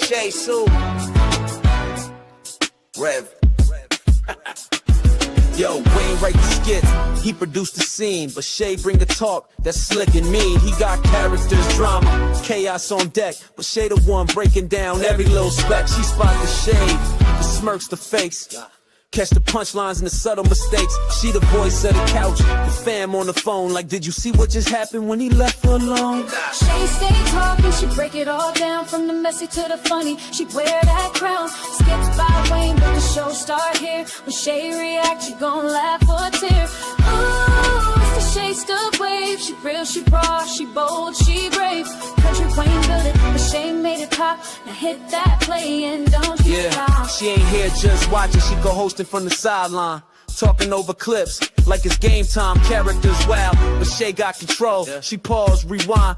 Shay Sue. Rev. Yo, Wayne write the skits, he produced the scene, but Shay bring the talk that's slick and mean. He got characters, drama, chaos on deck, but Shay the one breaking down every little speck. She spot the shade, the smirks, the fakes, catch the punchlines and the subtle mistakes. She the voice of the couch, the fam on the phone, like, did you see what just happened when he left her alone? She stay talking, she break it all down, from the messy to the funny. She wear that crown, skits by Wayne, but the show start here. When Shay react, you gon' laugh or tear. Ooh, it's the Shay stuff wave. She real, she raw, she bold, she brave. Kountry Wayne built it, but Shay made it pop. Now hit that play and don't you stop. She ain't here just watching, she go hosting from the sideline, talking over clips like it's game time. Characters wild, but Shay got control. She pause, rewind,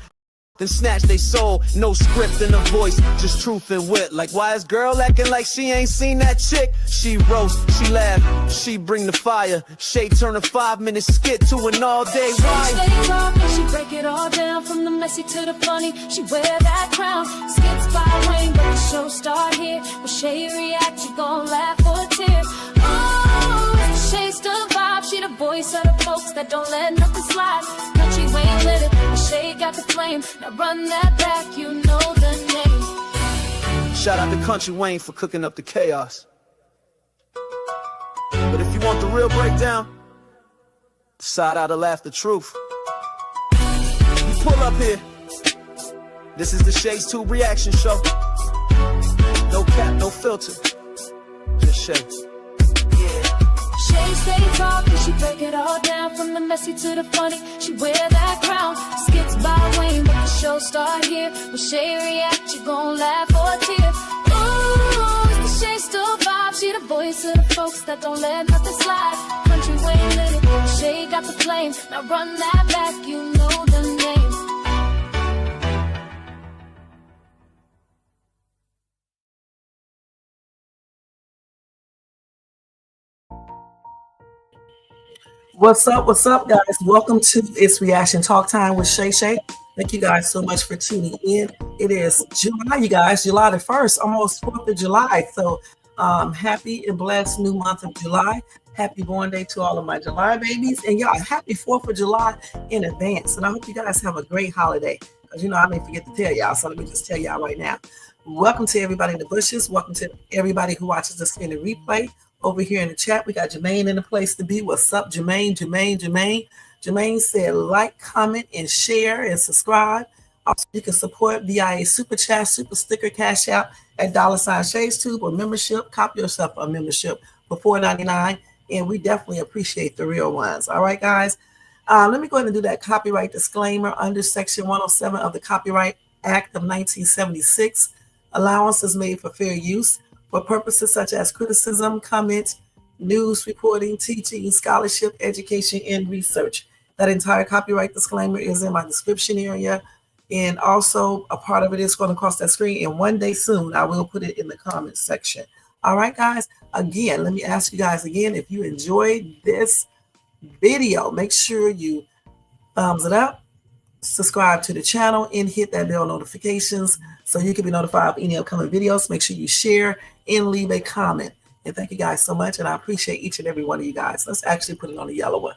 then snatch they soul. No script in her voice, just truth and wit. Like, why is girl acting like she ain't seen that chick? She roast, she laugh, she bring the fire. Shay turn a 5-minute skit to an all-day ride. She stay talking, she break it all down, from the messy to the funny. She wear that crown, skits by Wayne, but the show start here. When Shay react, you gon' laugh or tear. Oh, it's the Shay still vibe. She the voice of the folks that don't let nothing slide. Kountry Wayne lit it, but Shay got the flame. Now run that back, you know the name. Shout out to Kountry Wayne for cooking up the chaos. But if you want the real breakdown, side out to laugh the truth. You pull up here. This is the Shay's 2 reaction show. No cap, no filter. Just Shay. Shay stay talking, she break it all down, from the messy to the funny. She wear that crown, skits by Wayne, but the show start here. When Shay react, you gon' laugh or tear. Ooh, it's the Shay still vibe. She the voice of the folks that don't let nothing slide. Kountry Wayne lit it, Shay got the flame. Now run that back, you know the name. What's up, guys? Welcome to It's Reaction Talk Time with Shay Shay. Thank you guys so much for tuning in. It is July, you guys, July the 1st, almost 4th of July. So happy and blessed new month of July. Happy born day to all of my July babies. And y'all, happy 4th of July in advance. And I hope you guys have a great holiday. Because, I may forget to tell y'all. So let me just tell y'all right now. Welcome to everybody in the bushes. Welcome to everybody who watches this in the replay. Over here in the chat, we got Jermaine in the place to be. What's up, Jermaine? Jermaine said like, comment, and share and subscribe. Also, you can support via Super Chat, Super Sticker, Cash Out at $Shay'sTube or membership. Cop yourself a membership for $4.99, and we definitely appreciate the real ones. All right, guys. Let me go ahead and do that copyright disclaimer under Section 107 of the Copyright Act of 1976. Allowance is made for fair use for purposes such as criticism, comment, news reporting, teaching, scholarship, education, and research. That entire copyright disclaimer is in my description area. And also a part of it is going across that screen. And one day soon, I will put it in the comments section. All right, guys. Again, let me ask you guys again, if you enjoyed this video, make sure you thumbs it up, subscribe to the channel, and hit that bell notifications so you can be notified of any upcoming videos. Make sure you share and leave a comment. And thank you guys so much. And I appreciate each and every one of you guys. Let's actually put it on the yellow one.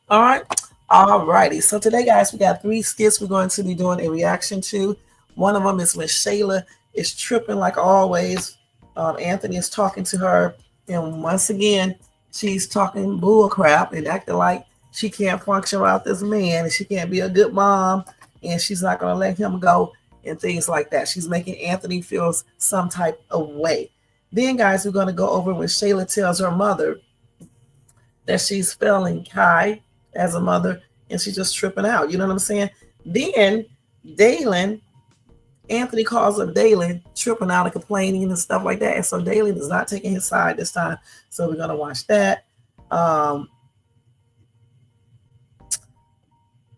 All right. All righty. So today, guys, we got 3 skits we're going to be doing a reaction to. One of them is when Shayla is tripping like always. Anthony is talking to her. And once again, she's talking bull crap and acting like she can't function without this man and she can't be a good mom and she's not going to let him go and things like that. She's making Anthony feel some type of way. Then, guys, we're going to go over when Shayla tells her mother that she's failing Kai as a mother and she's just tripping out. You know what I'm saying? Then Dalen, Anthony calls her Dalen, tripping out and complaining and stuff like that. And so Dalen is not taking his side this time. So we're going to watch that. And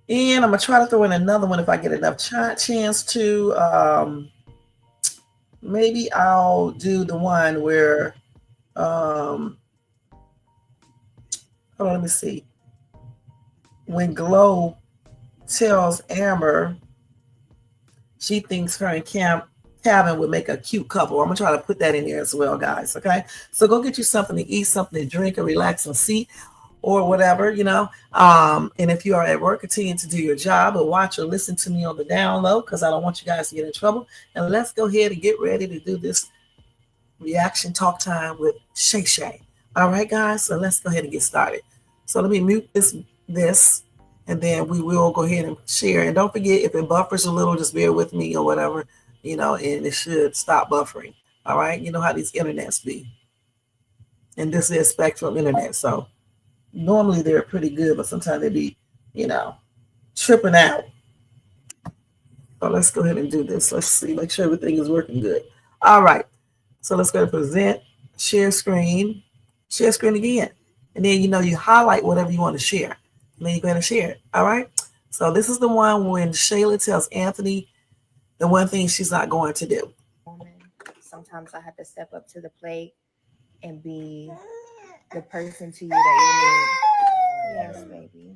I'm going to try to throw in another one if I get enough chance to. Maybe I'll do the one where, hold on, let me see. When Glow tells Amber she thinks her and Camp cabin would make a cute couple. I'm gonna try to put that in there as well, guys. Okay, so go get you something to eat, something to drink, and relax and see, or whatever, and if you are at work, continue to do your job, or watch or listen to me on the down low, because I don't want you guys to get in trouble. And let's go ahead and get ready to do this reaction talk time with Shay. All right, guys, so let's go ahead and get started. So let me mute this, and then we will go ahead and share. And don't forget, if it buffers a little, just bear with me or whatever, and it should stop buffering. All right, you know how these internets be. And this is Spectrum Internet, so normally they're pretty good, but sometimes they be, tripping out. So let's go ahead and do this. Let's see, make sure everything is working good. All right, so let's go to present, share screen again. And then, you highlight whatever you want to share. And then you're going to share it. All right. So this is the one when Shayla tells Anthony the one thing she's not going to do. Sometimes I have to step up to the plate and be the person to you that you need. Yes, baby.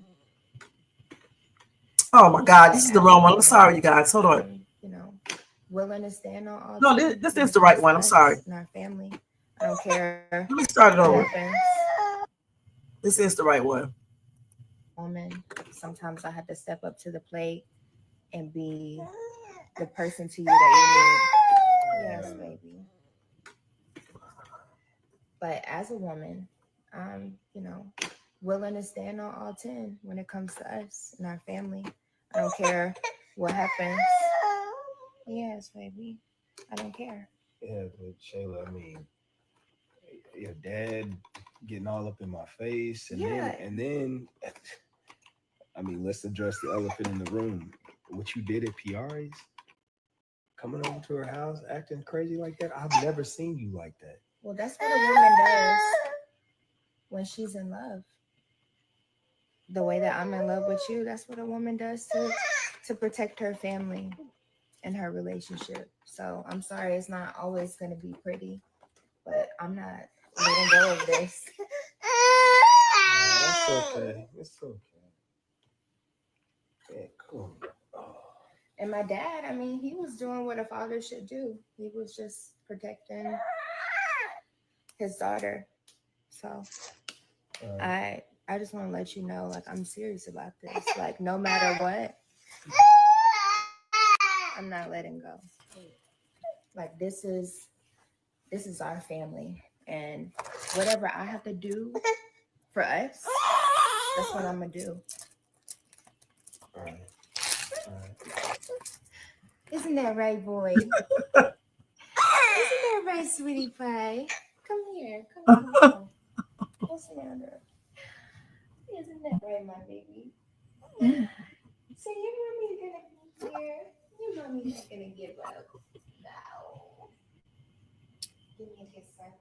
Oh my God, this is the wrong one. I'm sorry, you guys. Hold on. Willing to stand on all. No, this is the right one. I'm sorry. In our family, I don't care. Let me start it over. This is the right one. Woman, sometimes I have to step up to the plate and be the person to you that you need. Yes, baby. But as a woman, I'm, willing to stand on all 10 when it comes to us and our family. I don't care what happens. Yes, baby. I don't care. Yeah, but Shayla, your dad getting all up in my face, and then let's address the elephant in the room. What you did at PR's, coming over to her house, acting crazy like that. I've never seen you like that. Well, that's what a woman does when she's in love. The way that I'm in love with you, that's what a woman does to protect her family and her relationship. So I'm sorry, it's not always going to be pretty, but I'm not letting go of this. That's okay. It's okay. Yeah, cool. Oh. And my dad, he was doing what a father should do. He was just protecting his daughter. So I just want to let you know, I'm serious about this. No matter what, I'm not letting go. This is our family, and whatever I have to do for us, that's what I'm gonna do. All right. Isn't that right, boy? Isn't that right, sweetie pie? Come here. Come. What's the matter? Isn't that right, my baby? So your mommy's gonna be here. Your mommy's gonna give up. No. Give me a kiss, son.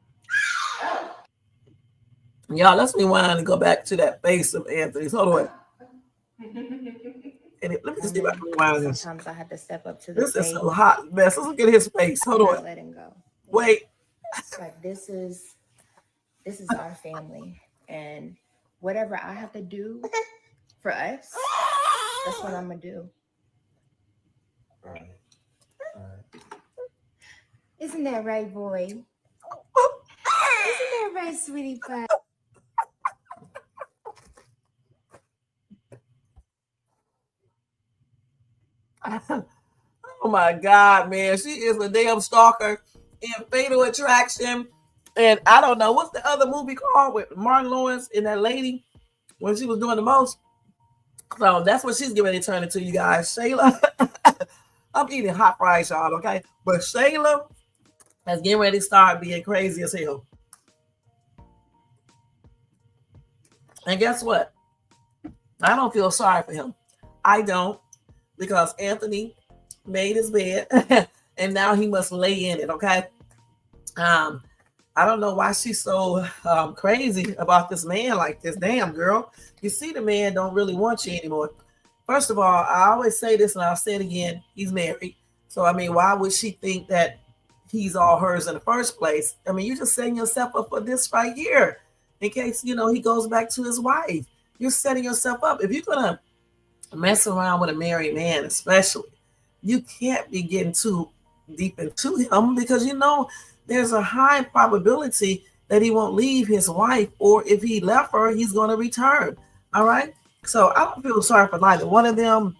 Oh. Y'all, let's rewind and go back to that face of Anthony's. Hold on. Let me just get back to rewind this. Sometimes I have to step up to the This plate. is a hot mess. Let's look at his face. Hold on. Let him go. Wait. This is our family, and whatever I have to do for us, that's what I'm gonna do. All right. Isn't that right, boy? Isn't that right, sweetie pie? Oh my God, man. She is a damn stalker in Fatal Attraction. And I don't know, what's the other movie called with Martin Lawrence and that lady when she was doing the most? So that's what she's getting ready to turn into, you guys. Shayla, I'm eating hot fries, y'all, okay? But Shayla is getting ready to start being crazy as hell. And guess what? I don't feel sorry for him. I don't, because Anthony made his bed and now he must lay in it, okay? I don't know why she's so crazy about this man like this. Damn, girl. You see, the man don't really want you anymore. First of all, I always say this and I'll say it again. He's married. So, why would she think that he's all hers in the first place? You're just setting yourself up for this right here. In case, he goes back to his wife. You're setting yourself up. If you're going to mess around with a married man, especially, you can't be getting too deep into him because there's a high probability that he won't leave his wife, or if he left her, he's going to return. All right. So I don't feel sorry for neither one of them.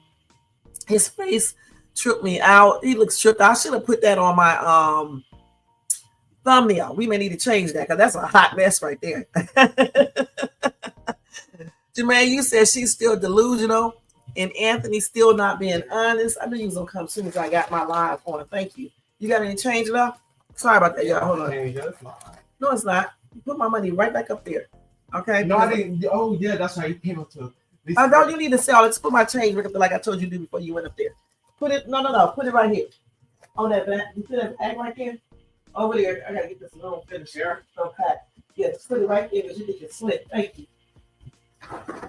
His face tripped me out. He looks tripped. I should have put that on my thumbnail. We may need to change that because that's a hot mess right there. Jermaine, you said she's still delusional and Anthony's still not being honest. I knew you was going to come soon as I got my live on. Thank you. You got any change it up? Sorry about that, y'all. Hold on. No, it's not. You put my money right back up there. Okay? No, I didn't. Oh, yeah, that's right. You came up to don't you need to sell? Let's put my change right up there like I told you to do before you went up there. Put it, no. Put it right here. On that back. You see that bag right there? Over there. I got to get this room finished here. Okay. Yes, put it right there because you get your slip. Thank you.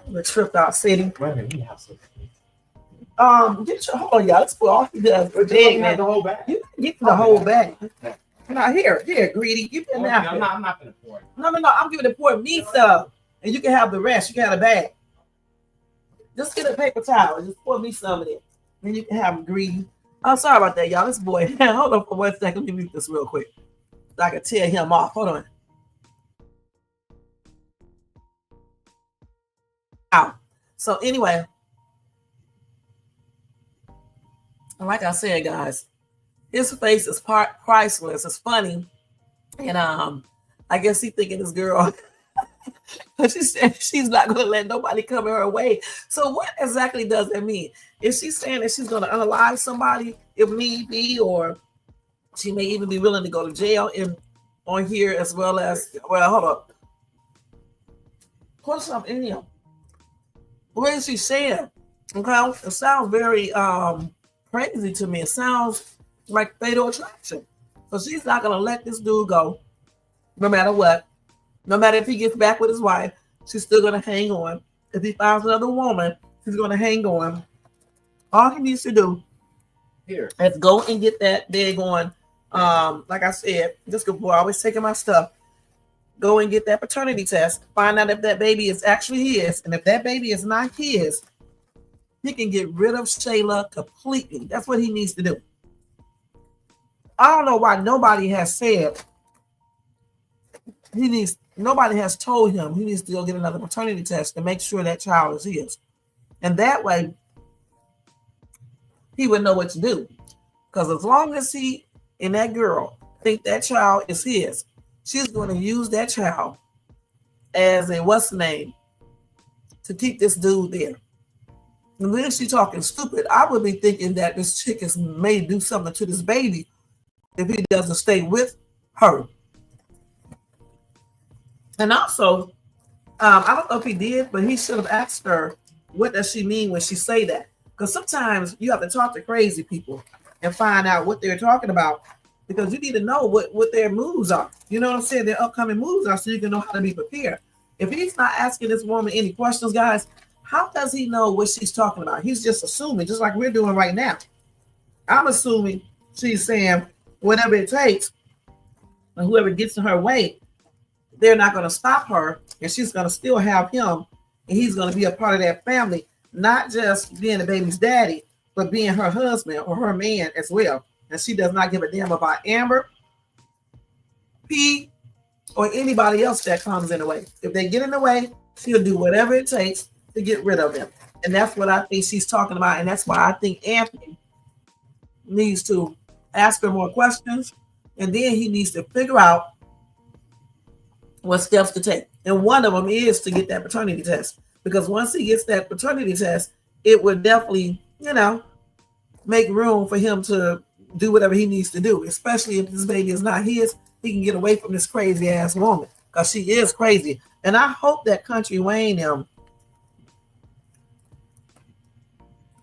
We're tripped out city. Wait a minute, we have some. Get your hold on, y'all. Let's put all the bag, man. The whole bag. You can get the whole bag. Now here, greedy. You can have it. I'm not gonna pour it. No. I'm giving it for me some, and you can have the rest. You can have a bag. Just get a paper towel. Just pour me some of it. Then you can have them greedy. I'm sorry about that, y'all. This boy. Hold on for 1 second. Let me mute this real quick. So I can tear him off. Hold on. Ow. So anyway, like I said, guys, his face is priceless. It's funny, and I guess he thinking this girl. But she said she's not going to let nobody come in her way. So what exactly does that mean? Is she saying that she's going to unalive somebody if need be, or she may even be willing to go to jail on here as well as, well, hold up. Put something in here. What is she saying? Okay, it sounds very crazy to me. It sounds like fatal attraction. So she's not going to let this dude go no matter what. No matter if he gets back with his wife, she's still going to hang on. If he finds another woman, he's going to hang on. All he needs to do is go and get that daggone, like I said, just before I always taking my stuff, go and get that paternity test, find out if that baby is actually his. And if that baby is not his, he can get rid of Shayla completely. That's what he needs to do. I don't know why nobody has said nobody has told him he needs to go get another paternity test to make sure that child is his. And that way, he would know what to do. Because as long as he and that girl think that child is his, she's going to use that child as a what's the name to keep this dude there. And then she's talking stupid. I would be thinking that this chick may do something to this baby if he doesn't stay with her. And also, I don't know if he did, but he should have asked her, what does she mean when she say that? Because sometimes you have to talk to crazy people and find out what they're talking about, because you need to know what their moves are. You know what I'm saying? Their upcoming moves are, so you can know how to be prepared. If he's not asking this woman any questions, guys, how does he know what she's talking about? He's just assuming, just like we're doing right now. I'm assuming she's saying whatever it takes, and whoever gets in her way, they're not going to stop her, and she's going to still have him, and he's going to be a part of that family, not just being the baby's daddy, but being her husband or her man as well. And she does not give a damn about Amber, P, or anybody else that comes in the way. If they get in the way, she'll do whatever it takes to get rid of them. And that's what I think she's talking about, and that's why I think Anthony needs to ask her more questions, and then he needs to figure out what steps to take. And one of them is to get that paternity test, because once he gets that paternity test, it would definitely, make room for him to do whatever he needs to do, especially if this baby is not his. He can get away from this crazy ass woman, because she is crazy. And I hope that Kountry Wayne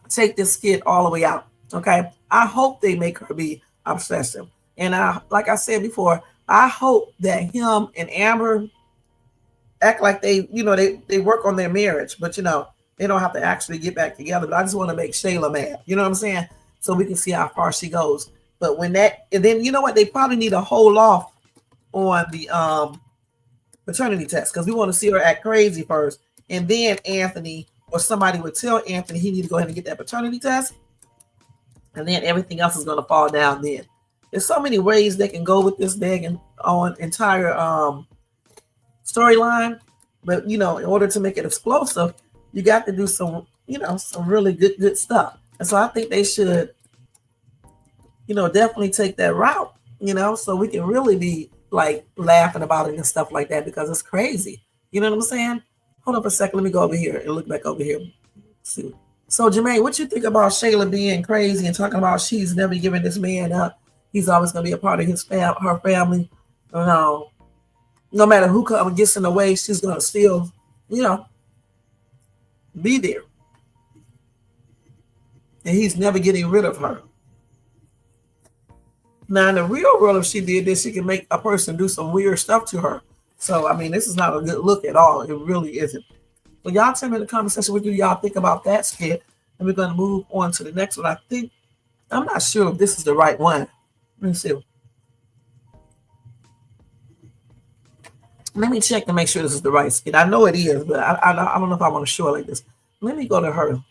take this skit all the way out. Okay, I hope they make her be obsessive. And like I said before, I hope that him and Amber act like they work on their marriage, but they don't have to actually get back together. But I just want to make Shayla mad. You know what I'm saying? So we can see how far she goes. But and then you know what? They probably need to hold off on the paternity test, because we want to see her act crazy first, and then Anthony or somebody would tell Anthony he need to go ahead and get that paternity test, and then everything else is going to fall down then. there's so many ways they can go with this dang on entire storyline. But in order to make it explosive, you got to do some some really good stuff. And so I think they should definitely take that route, so we can really be like laughing about it and stuff like that, because it's crazy. You know what I'm saying? Hold up a second. Let me go over here and look back over here. Let's see. So Jermaine, what you think about Shayla being crazy and talking about she's never giving this man up? He's always going to be a part of her family. No matter who comes and gets in the way, she's going to still, be there. And he's never getting rid of her. Now, in the real world, if she did this, she can make a person do some weird stuff to her. So, I mean, this is not a good look at all. It really isn't. But y'all tell me in the comment section what do y'all think about that skit. And we're going to move on to the next one. I'm not sure if this is the right one. Let me see. Let me check to make sure this is the right skit. I know it is, but I don't know if I want to show it like this. Let me go to her.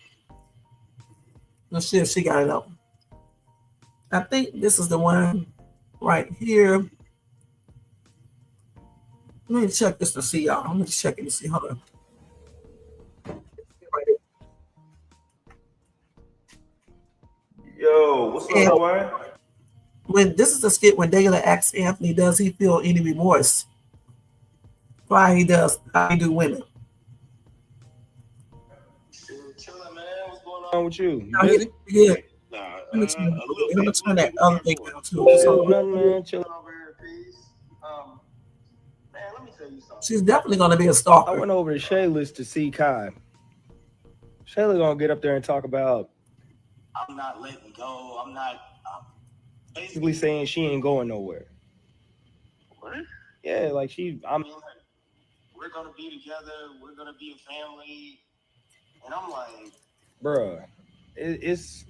Let's see if she got it up. I think this is the one right here. Let me check this to see, y'all. Let me check it to see. Hold on. Yo, what's up, boy? When this is the skit when Dayla asks Anthony, does he feel any remorse? Why he does how he do women. Chilling, man. What's going on with you? You No, busy? Yeah. Nah, Let me turn that little other thing bit. down too. So, Nothing, man. Chilling. Over here, peace. Man, let me tell you something. she's definitely going to be a I stalker. went over to Shayla's to see Kai. Shayla gonna get up there and talk about I'm not letting go. I'm basically saying she ain't going nowhere. What? Yeah, like I'm We're gonna be together. We're gonna be a family. And I'm like, bruh, this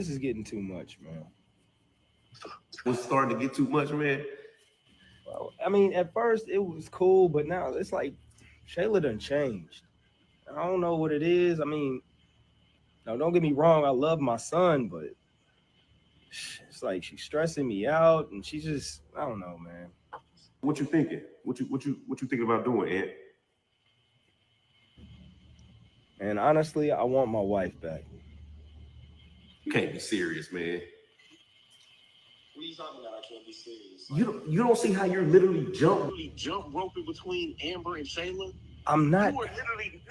is getting too much, man. it's starting to get too much, man. Well, I mean, at first it was cool, but now it's like Shayla done changed. I don't know what it is. I mean, now don't get me wrong, I love my son, but it's like she's stressing me out, and she just, I don't know, man. What you thinking? What you thinking about doing, Ant? And honestly, I want my wife back. You can't be serious, man. What are you talking about? I can't be serious. You don't see how you're literally Jump roping between Amber and Shayla? I'm not. You were literally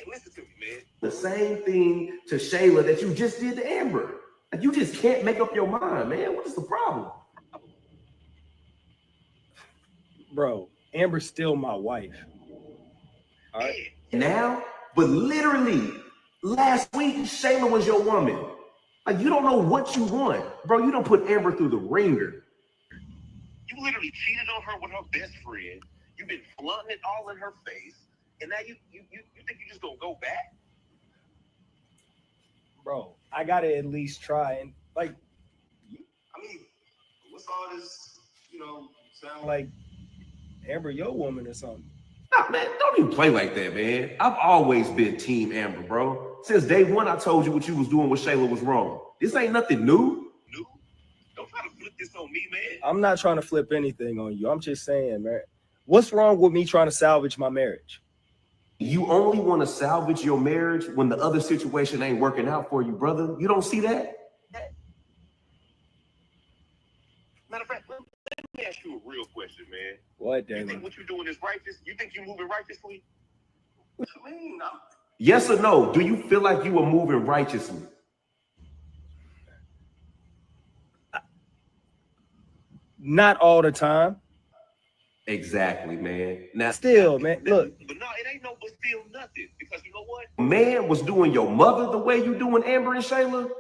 listen to me, man. the same thing to Shayla that you just did to Amber. Like, you just can't make up your mind, man. What is the problem? Bro, Amber's still my wife. All right. Now, but literally last week, Shayla was your woman. Like, you don't know what you want, bro. You don't put Amber through the ringer. You literally cheated on her with her best friend. You've been flaunting it all in her face, and now you think you just gonna go back? Bro, I gotta at least try and like. I mean, what's all this? Sound Like Amber, your woman or something. Nah, man, don't even play like that, man. I've always been Team Amber, bro. Since day one, I told you what you was doing with Shayla was wrong. This ain't nothing new. new? Don't try to flip this on me, man. I'm not trying to flip anything on you. I'm just saying, man. What's wrong with me trying to salvage my marriage? You only want to salvage your marriage when the other situation ain't working out for you, brother. You don't see that? Matter of fact, let me ask you a real question, man. What, You think Damon? what you're doing is righteous? You think you're moving righteously? What you mean? Yes or no? Do you feel like you are moving righteously? Not all the time. Exactly, man. Now, Still, man, look. But no, it ain't no but still nothing. Because you know what? man was doing your mother the way you doing Amber and Shayla,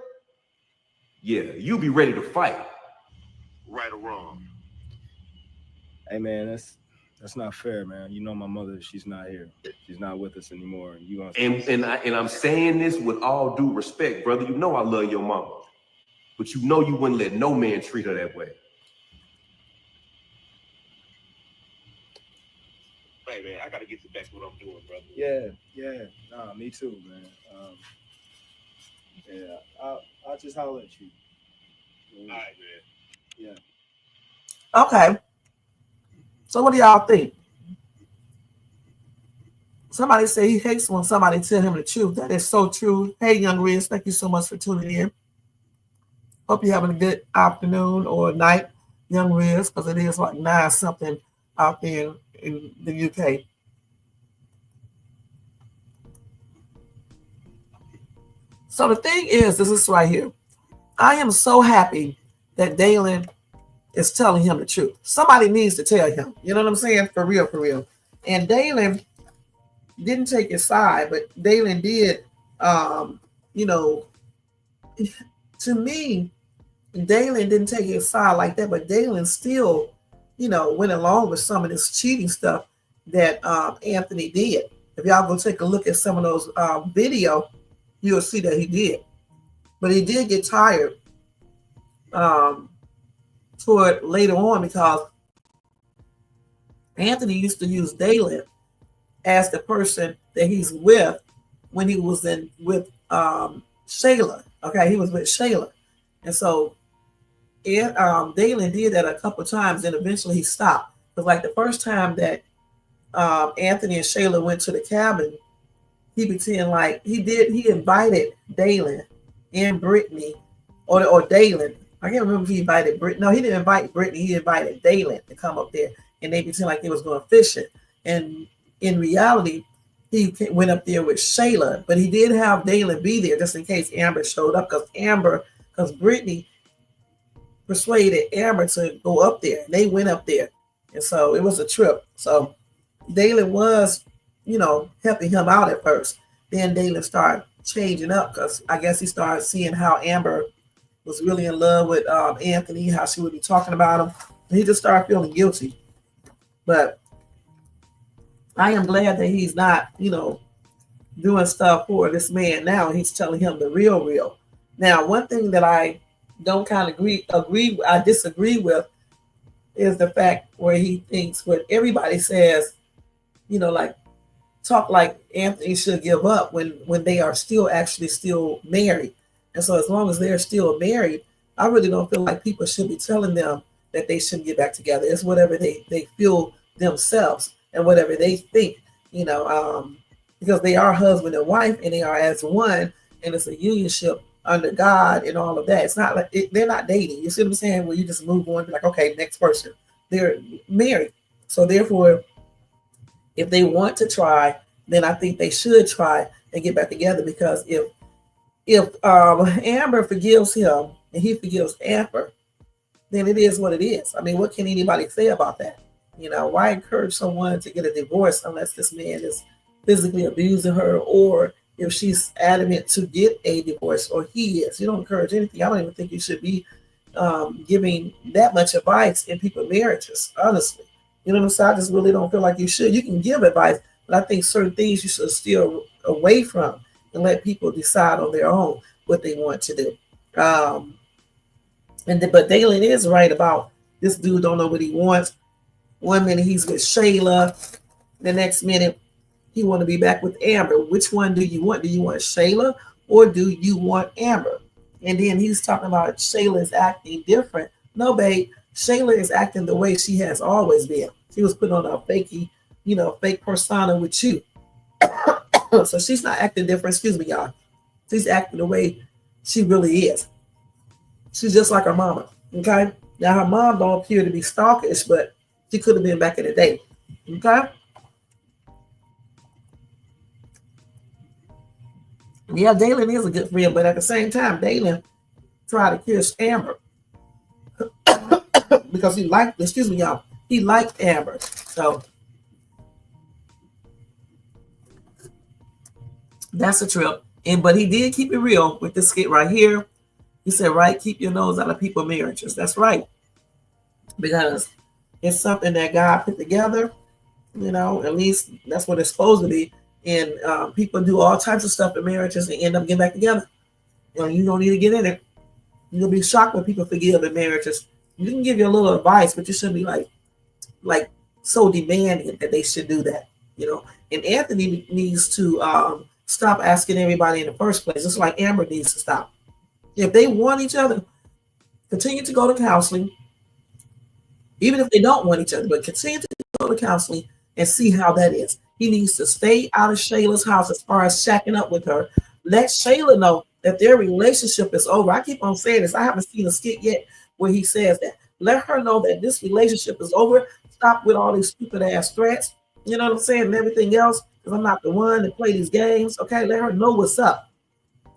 yeah, you be ready to fight. Right or wrong? Hey, man, that's not fair, man. You know my mother, she's not here. She's not with us anymore. And you And I'm saying this with all due respect, brother. You know I love your mama, but you know you wouldn't let no man treat her that way. Hey, man, I got to get back to what I'm doing, brother. Yeah. Nah, me too, man. Yeah, I'll just holler at you. All right, man. Yeah. Okay. So what do y'all think? Somebody say he hates when somebody tell him the truth. That is so true. Hey, Young Riz, thank you so much for tuning in. Hope you're having a good afternoon or night, Young Riz, because it is like 9 something out there in the UK. So the thing is, this is right here. I am so happy that Dalen is telling him the truth. Somebody needs to tell him. You know what I'm saying? For real, for real. And Dalen didn't take his side, but Dalen did, you know, to me, Dalen didn't take his side like that, but Dalen still, you know, went along with some of this cheating stuff that Anthony did. If y'all go take a look at some of those video, you'll see that he did. But he did get tired toward later on because Anthony used to use Dalen as the person that he's with when he was with Shayla. Okay, he was with Shayla. And so Dalen did that a couple of times, and eventually he stopped. Because like the first time that Anthony and Shayla went to the cabin, he pretended like he invited Dalen and Brittany, or Dalen. I can't remember if he invited Brittany. No, he didn't invite Brittany. He invited Dalen to come up there, and they pretend like they was going fishing. And in reality, he went up there with Shayla, but he did have Dalen be there just in case Amber showed up, because Brittany persuaded Amber to go up there. They went up there, and so it was a trip. So Dalen was, you know, helping him out at first. Then Dalen started changing up because I guess he started seeing how Amber was really in love with Anthony, how she would be talking about him. And he just started feeling guilty. But I am glad that he's not, you know, doing stuff for this man now. He's telling him the real. Now, one thing that I don't kind of I disagree with is the fact where he thinks what everybody says, you know, like talk like Anthony should give up when they are still married. And so as long as they're still married, I really don't feel like people should be telling them that they shouldn't get back together. It's whatever they feel themselves and whatever they think, you know, because they are husband and wife and they are as one, and it's a unionship under God and all of that. It's not like they're not dating. You see what I'm saying? Where you just move on, be like, okay, next person. They're married. So therefore, if they want to try, then I think they should try and get back together, because if Amber forgives him and he forgives Amber, then it is what it is. I mean, what can anybody say about that? You know, why encourage someone to get a divorce unless this man is physically abusing her, or if she's adamant to get a divorce, or he is. You don't encourage anything. I don't even think you should be giving that much advice in people's marriages, honestly. You know what I'm saying? I just really don't feel like you should. You can give advice, but I think certain things you should steer away from and let people decide on their own what they want to do. But Dalen is right about this dude don't know what he wants. One minute he's with Shayla, the next minute he want to be back with Amber. Which one do you want? Do you want Shayla or do you want Amber? And then he's talking about Shayla is acting different. No, babe, Shayla is acting the way she has always been. She was put on a fakey, you know, fake persona with you. So she's not acting different. Excuse me, y'all. She's acting the way she really is. She's just like her mama. Okay. Now her mom don't appear to be stalkish, but she could have been back in the day. Okay. Yeah, Dalen is a good friend, but at the same time, Dalen tried to kiss Amber because he liked, excuse me, y'all, he liked Amber. So that's a trip. But he did keep it real with this skit right here. He said, right, keep your nose out of people's marriages. That's right. Because it's something that God put together, you know, at least that's what it's supposed to be. And people do all types of stuff in marriages and end up getting back together. You know, you don't need to get in it. You'll be shocked when people forgive in marriages. You can give you a little advice, but you shouldn't be like so demanding that they should do that, you know. And Anthony needs to stop asking everybody in the first place. Just like Amber needs to stop. If they want each other, continue to go to counseling, even if they don't want each other, but continue to go to counseling and see how that is. He needs to stay out of Shayla's house as far as shacking up with her. Let Shayla know that their relationship is over. I keep on saying this. I haven't seen a skit yet where he says that. Let her know that this relationship is over. Stop with all these stupid ass threats. You know what I'm saying? And everything else. Because I'm not the one to play these games. Okay, let her know what's up.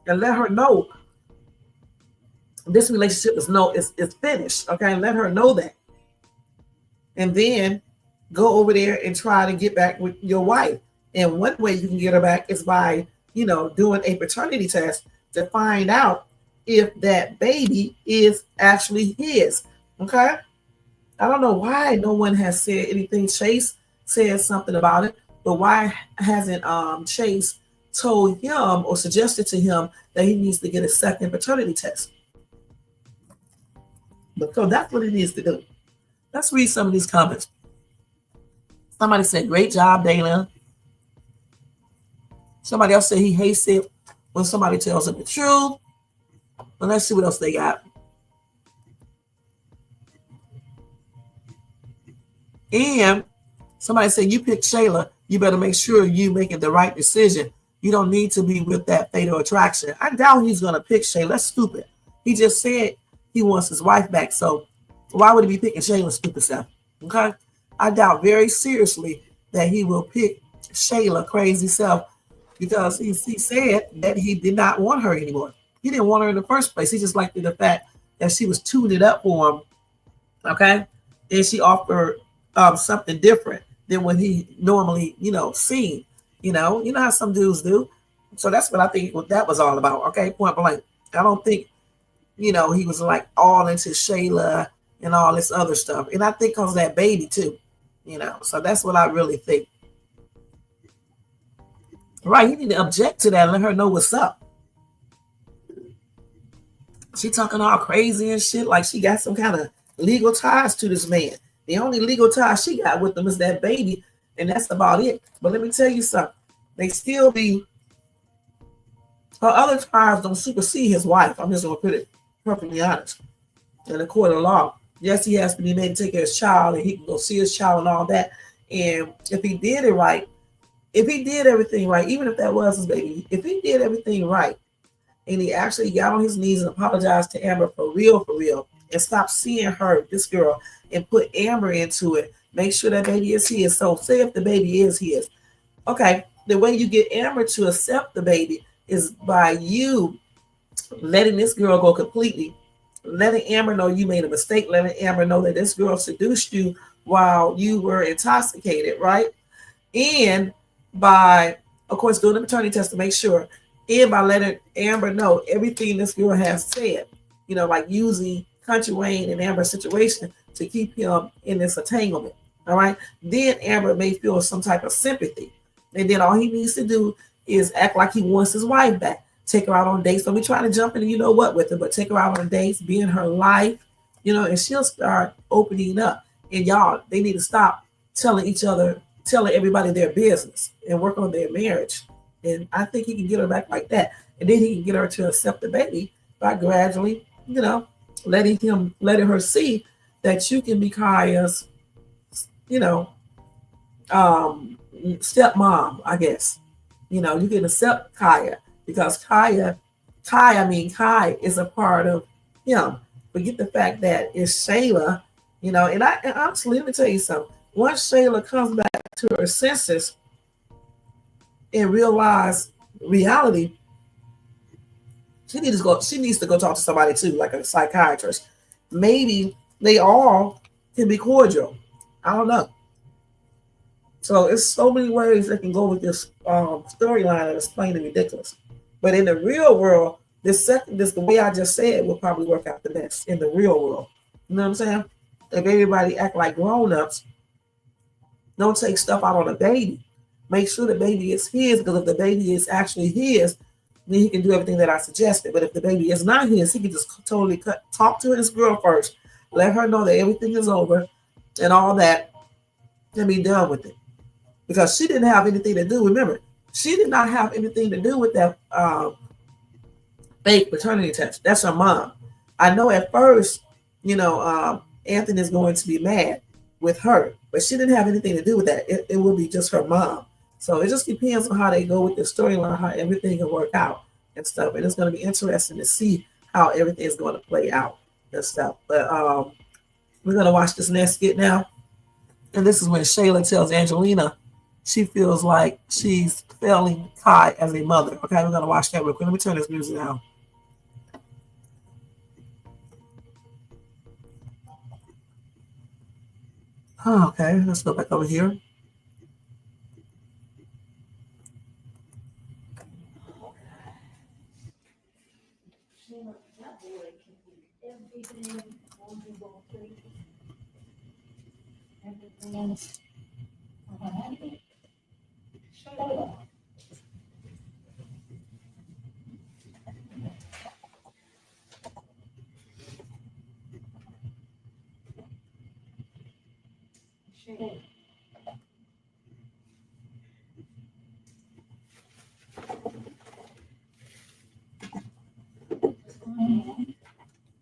And let her know this relationship is finished. Okay, and let her know that. And then go over there and try to get back with your wife. And one way you can get her back is by, doing a paternity test to find out if that baby is actually his. Okay. I don't know why no one has said anything. Chase said something about it, but why hasn't Chase told him or suggested to him that he needs to get a second paternity test? So that's what he needs to do. Let's read some of these comments. Somebody said, great job, Dana. Somebody else said he hates it when somebody tells him the truth. But let's see what else they got. And somebody said, you pick Shayla, you better make sure you making the right decision. You don't need to be with that fatal attraction. I doubt he's going to pick Shayla. That's stupid. He just said he wants his wife back. So why would he be picking Shayla's stupid self? Okay. I doubt very seriously that he will pick Shayla crazy self because he said that he did not want her anymore. He didn't want her in the first place. He just liked the fact that she was tuning up for him. Okay. And she offered something different than what he normally, seen. You know how some dudes do. So that's what I think that was all about. Okay. Point blank. I don't think, he was like all into Shayla and all this other stuff. And I think because of that baby too. So that's what I really think. Right, you need to object to that and let her know what's up. She talking all crazy and shit like she got some kind of legal ties to this man. The only legal tie she got with him is that baby, and that's about it. But let me tell you something. They still be, her other ties don't supersede his wife. I'm just going to put it perfectly honest. In the court of law, yes, he has to be made to take care of his child, and he can go see his child and all that. And if he did it right, if he did everything right, even if that was his baby, if he did everything right, and he actually got on his knees and apologized to Amber for real, and stopped seeing her, this girl, and put Amber into it, make sure that baby is his. So say if the baby is his, okay, the way you get Amber to accept the baby is by you letting this girl go completely, letting Amber know you made a mistake, letting Amber know that this girl seduced you while you were intoxicated, right? And by, of course, doing the maternity test to make sure, and by letting Amber know everything this girl has said, like using Kountry Wayne and Amber's situation to keep him in this entanglement, all right? Then Amber may feel some type of sympathy. And then all he needs to do is act like he wants his wife back. Take her out on dates. Don't be trying to jump in with her, but take her out on dates, be in her life, and she'll start opening up. And y'all, they need to stop telling everybody their business and work on their marriage. And I think he can get her back like that. And then he can get her to accept the baby by gradually, letting her see that you can be Kaya's, stepmom, I guess. You can accept Kaya because Kai is a part of him. Forget the fact that it's Shayla, and honestly, let me tell you something. Once Shayla comes back to her senses and realize reality, she needs to go talk to somebody too, like a psychiatrist. Maybe they all can be cordial. I don't know. So it's so many ways they can go with this storyline that is plain and ridiculous. But in the real world, this the way I just said will probably work out the best in the real world. You know what I'm saying? If everybody act like grown-ups, don't take stuff out on a baby. Make sure the baby is his, because if the baby is actually his, then he can do everything that I suggested. But if the baby is not his, he can just totally talk to his girl first, let her know that everything is over and all that, and be done with it. Because she didn't have anything to do. Remember, she did not have anything to do with that fake paternity test. That's her mom. I know at first, Anthony is going to be mad with her. But she didn't have anything to do with that. It will be just her mom. So it just depends on how they go with the storyline, how everything can work out and stuff. And it's going to be interesting to see how everything is going to play out and stuff. But we're going to watch this next skit now. And this is when Shayla tells Angelina she feels like she's failing Kai as a mother. Okay, we're going to watch that real quick. Let me turn this music down. Oh, okay, let's go back over here.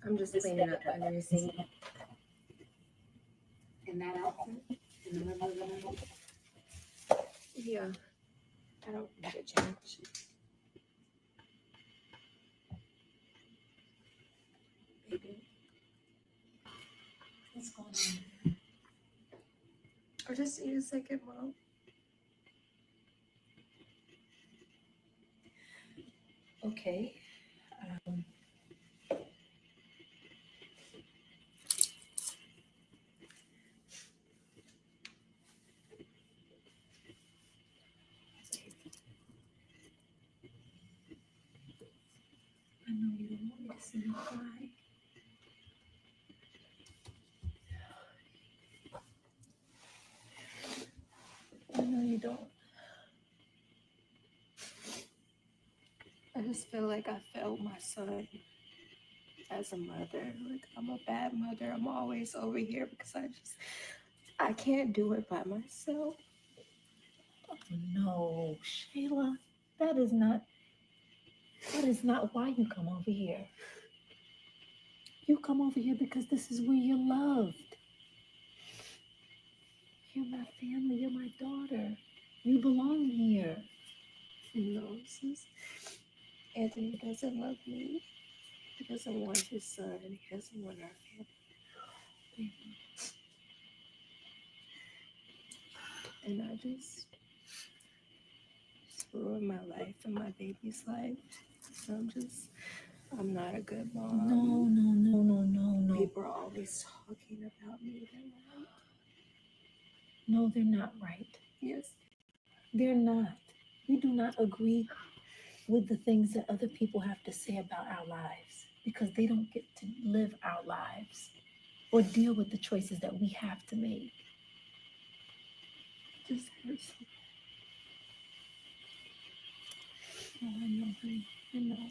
I'm just cleaning up under your sink. In that outfit? In the middle of the night? Yeah. I don't need a change. Baby. What's going on? I just need a second, Mom. Okay. I know you don't want me to see you cry. I know you don't. I just feel like I failed my son as a mother. Like I'm a bad mother. I'm always over here because I can't do it by myself. Oh, no, Shayla, that is not why you come over here. You come over here because this is where you're loved. You're my family. You're my daughter. You belong here. No, sis. Anthony doesn't love me. He doesn't want his son. He doesn't want our family. And I just ruined my life and my baby's life. I'm not a good mom. No. People are always talking about me. No, they're not right. Yes. They're not. We do not agree with the things that other people have to say about our lives because they don't get to live our lives or deal with the choices that we have to make. It just hurts. Oh, I know, honey. I know.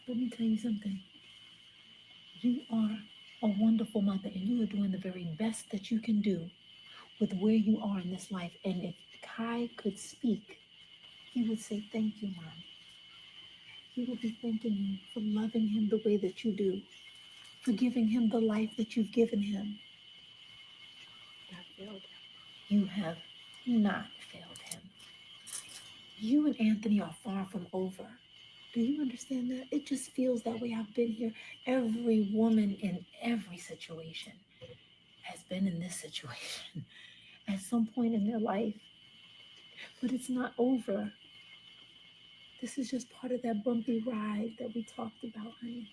Let me tell you something. You are a wonderful mother and you are doing the very best that you can do with where you are in this life. And if Kai could speak, he would say, thank you, Mom. He would be thanking you for loving him the way that you do, for giving him the life that you've given him. I failed him. You have not failed him. You and Anthony are far from over. Do you understand that? It just feels that way. I've been here. Every woman in every situation has been in this situation at some point in their life. But it's not over. This is just part of that bumpy ride that we talked about, honey.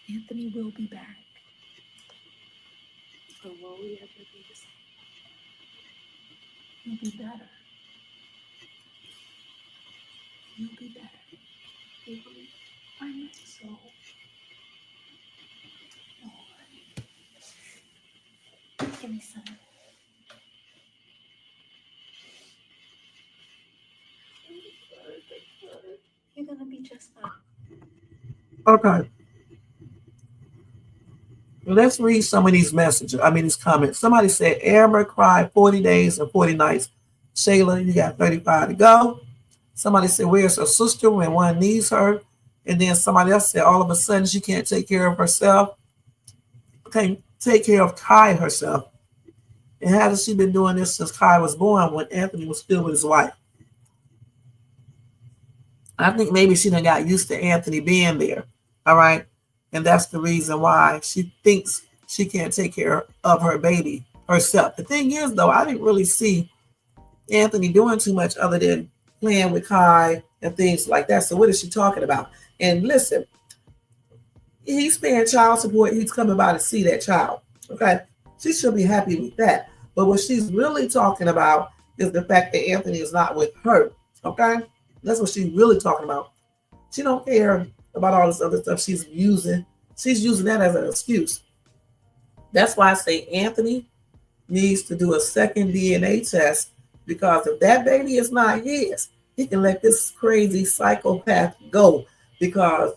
Anthony will be back. But will we ever be the same? You'll be better. You'll be better. I know so. Oh, honey. Give me some. You're gonna be just fine. Okay. Let's read some of these messages. These comments. Somebody said Amber cried 40 days and 40 nights. Shayla, you got 35 to go. Somebody said, where's her sister when one needs her? And then somebody else said, all of a sudden she can't take care of herself, can't take care of Kai herself. And hasn't she been doing this since Kai was born when Anthony was still with his wife? I think maybe she done got used to Anthony being there. All right. And that's the reason why she thinks she can't take care of her baby herself. The thing is, though, I didn't really see Anthony doing too much other than playing with Kai and things like that. So what is she talking about? And listen, he's paying child support. He's coming by to see that child. Okay. She should be happy with that. But what she's really talking about is the fact that Anthony is not with her. Okay. That's what she's really talking about. She don't care about all this other stuff she's using. She's using that as an excuse. That's why I say Anthony needs to do a second DNA test, because if that baby is not his, he can let this crazy psychopath go, because,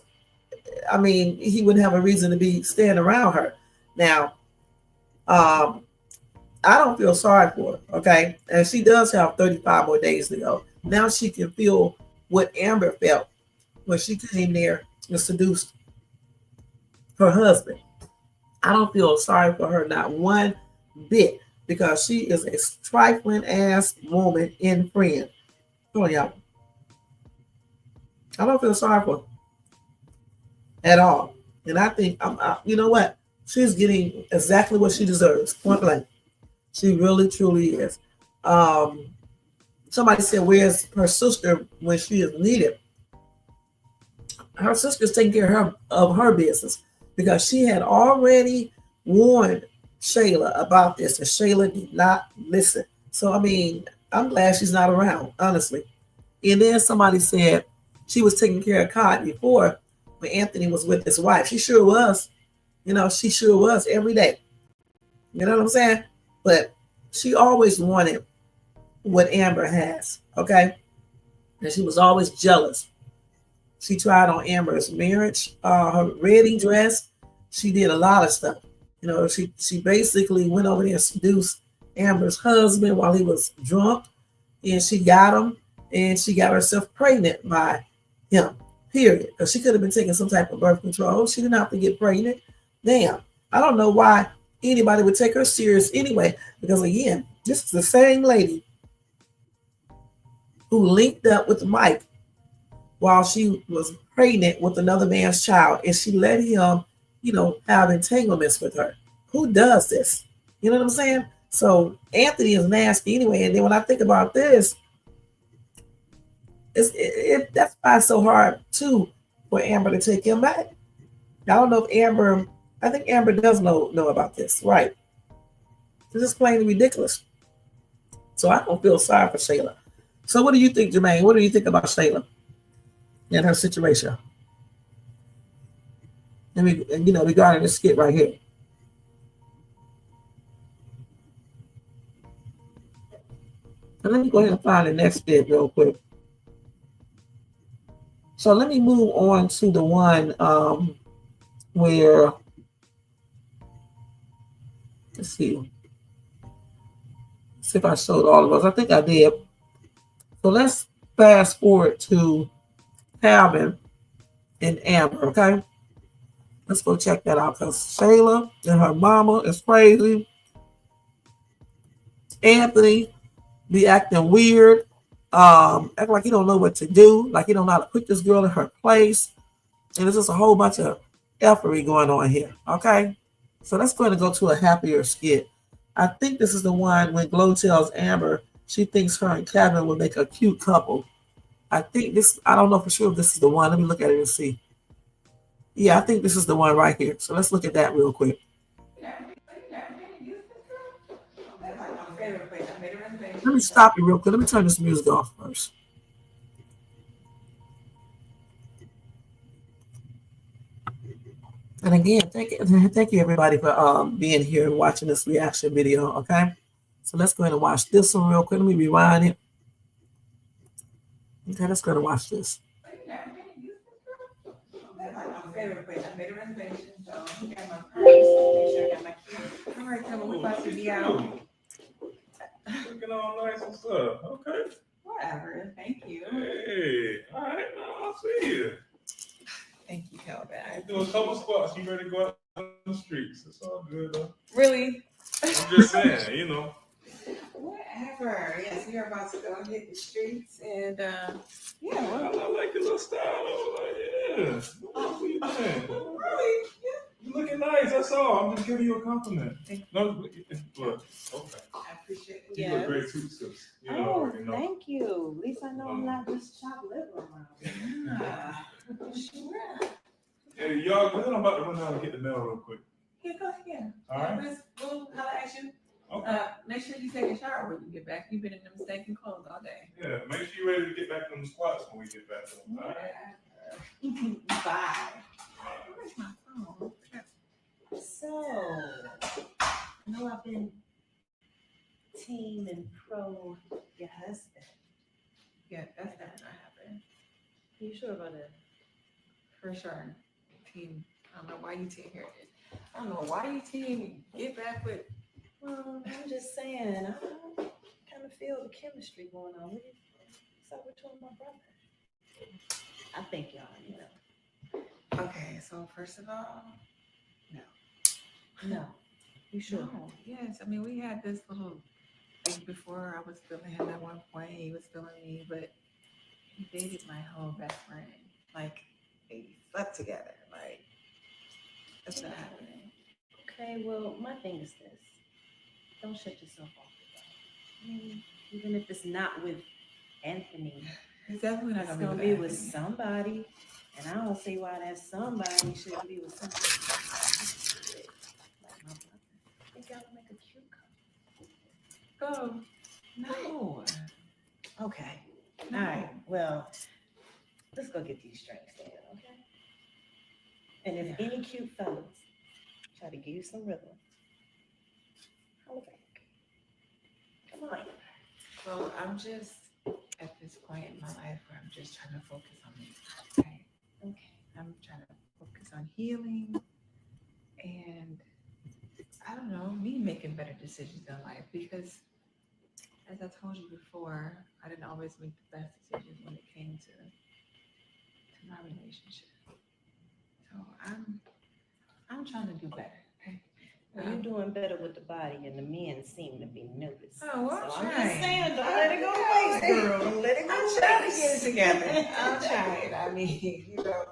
I mean, he wouldn't have a reason to be staying around her. Now, I don't feel sorry for her, okay? And she does have 35 more days to go. Now she can feel what Amber felt when she came there and seduced her husband. I don't feel sorry for her, not one bit, because she is a trifling ass woman in friend. Come on, y'all. I don't feel sorry for her at all. And I think, you know what? She's getting exactly what she deserves. Point blank. She really, truly is. Somebody said, where's her sister when she is needed? Her sister's taking care of her business, because she had already warned Shayla about this, and Shayla did not listen. So, I mean, I'm glad she's not around, honestly. And then somebody said she was taking care of Kai before when Anthony was with his wife. She sure was. You know, she sure was every day. You know what I'm saying? But she always wanted what Amber has, okay? And she was always jealous. She tried on Amber's marriage, her wedding dress. She did a lot of stuff. You know, she basically went over there and seduced Amber's husband while he was drunk, and she got him, and she got herself pregnant by him, period. Because she could have been taking some type of birth control. She didn't have to get pregnant. Damn, I don't know why anybody would take her serious anyway, because again, this is the same lady who linked up with Mike while she was pregnant with another man's child, and she let him, you know, have entanglements with her. Who does this? You know what I'm saying? So Anthony is nasty anyway. And then when I think about this, that's why it's so hard too for Amber to take him back. I don't know if Amber, I think Amber does know about this, right? This is plainly ridiculous. So I don't feel sorry for Shayla. So what do you think, Jermaine? What do you think about Shayla and her situation? And you know, regarding this skit right here. And let me go ahead and find the next bit real quick. So let me move on to the one where, let's see if I showed all of those. I think I did. So let's fast forward to Calvin and Amber, okay? Let's go check that out, because Shayla and her mama is crazy. Anthony be acting weird, acting like he don't know what to do, like he don't know how to put this girl in her place. And there's just a whole bunch of effery going on here, okay? So let's go ahead and go to a happier skit. I think this is the one when Glow tells Amber she thinks her and Kevin will make a cute couple. I think this, I don't know for sure if this is the one. Let me look at it and see. Yeah, I think this is the one right here. So let's look at that real quick. Let me stop it real quick. Let me turn this music off first. And again, thank you everybody for being here and watching this reaction video, okay? So let's go ahead and watch this one real quick. Let me rewind it. Okay, let's go ahead and watch this. All right, come on, we're about to be out. Looking all nice and stuff. Okay. What? whatever. Thank you. Hey, all right, now I'll see you. Thank you, Calvin. I do a couple spots. You ready to go out on the streets? It's all good though. Really? I'm just saying, you know. Whatever. Yes, we are about to go hit the streets, and yeah. I like your little style. Though. Like, yeah. What you doing? Really? You looking nice. That's all. I'm just giving you a compliment. No, look. Okay. I appreciate it. You look great too, sis. You know, Oh, you know. thank you. At least I know I'm not just chopped liver around. Yeah. Sure. Hey, y'all, I'm about to run down and get the mail real quick. Yeah, go ahead. All right. We'll holler at you. Okay. Make sure you take a shower when you get back. You've been in them stinking clothes all day. Yeah, make sure you're ready to get back on the squats when we get back. All right. Bye. Where's my phone? So, I know I've been team and pro your husband. Yeah, that's not happening. Are you sure about that? For sure. Team, I don't know why you team here. I don't know why you team get back with. Well, I'm just saying, I kind of feel the chemistry going on. What's up with you and my brother? I think y'all, you know. Okay, so first of all, No. You sure? no. Yes, I mean, we had this little, like before I was feeling him at one point, he was feeling me, but he dated my whole best friend. Like, they slept together. Like, that's not happening. Okay, well, my thing is this. Don't shut yourself off. I mean, even if it's not with Anthony, It's definitely not it's gonna gonna be be with somebody, and I don't see why that somebody shouldn't be with somebody. Like my brother. I think y'all would make a cute couple. Oh, no. Okay. No. All right. Well, let's go get these drinks then, okay? And if any cute fellas try to give you some rhythm, holla back. Come on. Well, I'm just at this point in my life where I'm just trying to focus on me. Okay. Okay. I'm trying to focus on healing and I don't know, me making better decisions in life because as I told you before, I didn't always make the best decisions when it came to my relationship. So I'm trying to do better. Okay. Well, you're doing better with the body, and the men seem to be nervous. Oh, well, so I'm I'm trying. just saying, don't let it go to waste, girl. Don't let it go I'm to trying to waste. get it together. I'm trying. I mean, you know.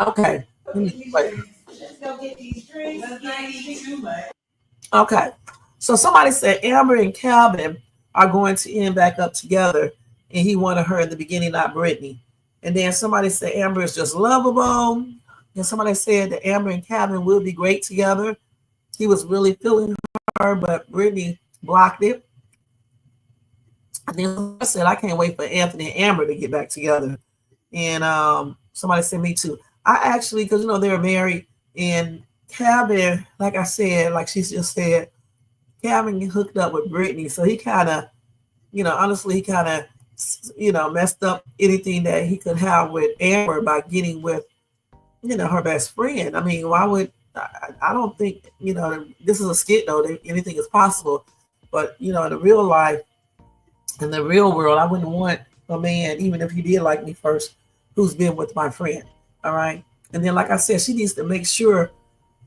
Okay. Let's go get these drinks. Let's not eat too much. Okay. So somebody said Amber and Calvin are going to end back up together, and he wanted her in the beginning, not Brittany. And then somebody said Amber is just lovable. And somebody said that Amber and Calvin will be great together. He was really feeling her, but Brittany blocked it. And then I said, I can't wait for Anthony and Amber to get back together. And somebody said me too. I actually, because they're married, and Calvin, like I said, like she just said, Calvin hooked up with Brittany. So he kind of, honestly, he kind of, messed up anything that he could have with Amber by getting with, her best friend. I mean, why would, I don't think, this is a skit though, that anything is possible. But, in the real life, in the real world, I wouldn't want a man, even if he did like me first, who's been with my friend. All right. And then, like I said, she needs to make sure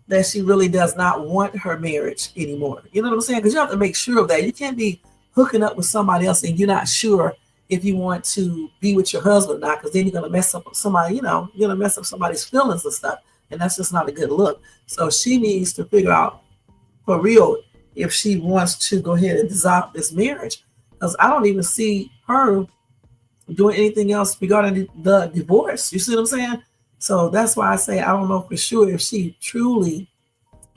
that she really does not want her marriage anymore. You know what I'm saying? Because you have to make sure of that. You can't be hooking up with somebody else and you're not sure if you want to be with your husband or not, because then you're going to mess up somebody, you're going to mess up somebody's feelings and stuff. And that's just not a good look. So she needs to figure out for real if she wants to go ahead and dissolve this marriage. Because I don't even see her doing anything else regarding the divorce. You see what I'm saying? So that's why I say I don't know for sure if she truly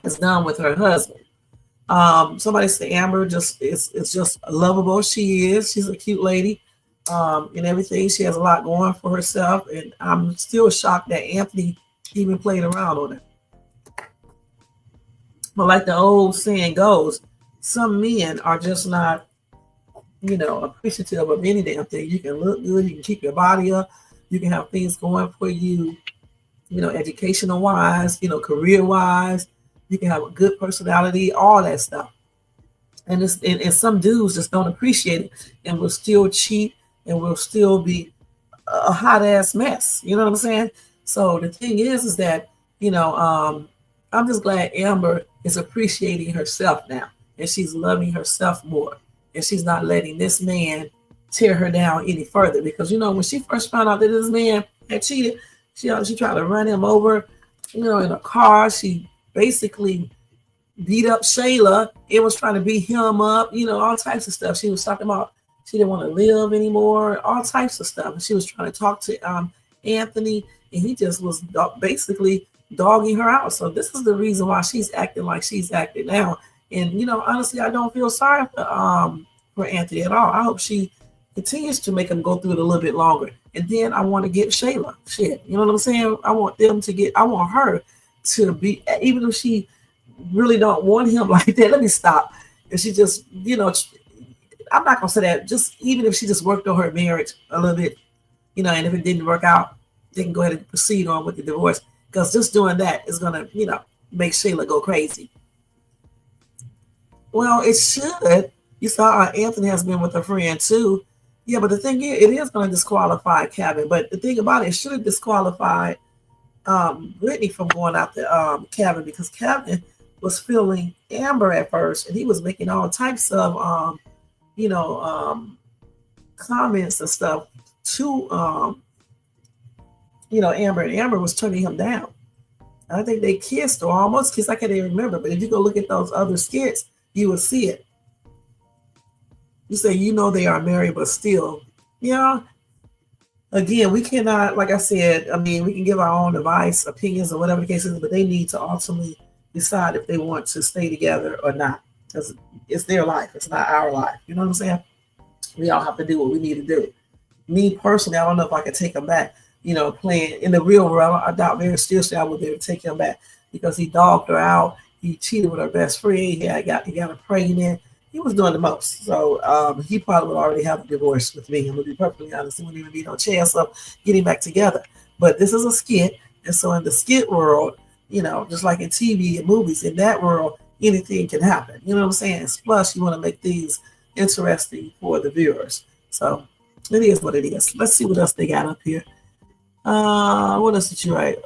is done with her husband. Somebody said Amber is just lovable. She is. She's a cute lady. And everything. She has a lot going for herself. And I'm still shocked that Anthony even played around on it. But like the old saying goes, some men are just not, appreciative of any damn thing. You can look good, you can keep your body up, you can have things going for you, educational wise, career wise, you can have a good personality, all that stuff. And some dudes just don't appreciate it and will still cheat and will still be a hot ass mess. You know what I'm saying? So the thing is that, I'm just glad Amber is appreciating herself now and she's loving herself more and she's not letting this man tear her down any further. Because, when she first found out that this man had cheated, she tried to run him over, in a car. She basically beat up Shayla. It was trying to beat him up, all types of stuff. She was talking about she didn't want to live anymore, all types of stuff. And she was trying to talk to Anthony, and he just was basically dogging her out. So this is the reason why she's acting like she's acting now. And honestly, I don't feel sorry for Anthony at all. I hope she continues to make him go through it a little bit longer. And then I want to get Shayla. Shit, you know what I'm saying? I want her to be, even if she really don't want him like that. Let me stop. If she just, I'm not gonna say that. Just even if she just worked on her marriage a little bit, and if it didn't work out, they can go ahead and proceed on with the divorce. Because just doing that is gonna, make Shayla go crazy. Well, it should. You saw Anthony has been with a friend too. Yeah, but the thing is, it is going to disqualify Kevin. But the thing about it should have disqualified Brittany from going out to Kevin, because Kevin was feeling Amber at first, and he was making all types of comments and stuff to Amber, and Amber was turning him down. I think they kissed or almost kissed. I can't even remember, but if you go look at those other skits, you will see it. You say they are married, but still, again, we cannot, like I said, we can give our own advice, opinions, or whatever the case is, but they need to ultimately decide if they want to stay together or not, because it's their life. It's not our life. You know what I'm saying? We all have to do what we need to do. Me personally, I don't know if I could take him back, playing in the real world. I doubt very seriously I would be able to take him back, because he dogged her out. He cheated with her best friend. He got her pregnant. He was doing the most. So he probably would already have a divorce with me. I'm going to be perfectly honest. There wouldn't even be no chance of getting back together. But this is a skit. And so in the skit world, just like in TV and movies, in that world, anything can happen. You know what I'm saying? Plus, you want to make things interesting for the viewers. So it is what it is. Let's see what else they got up here. What else did you write?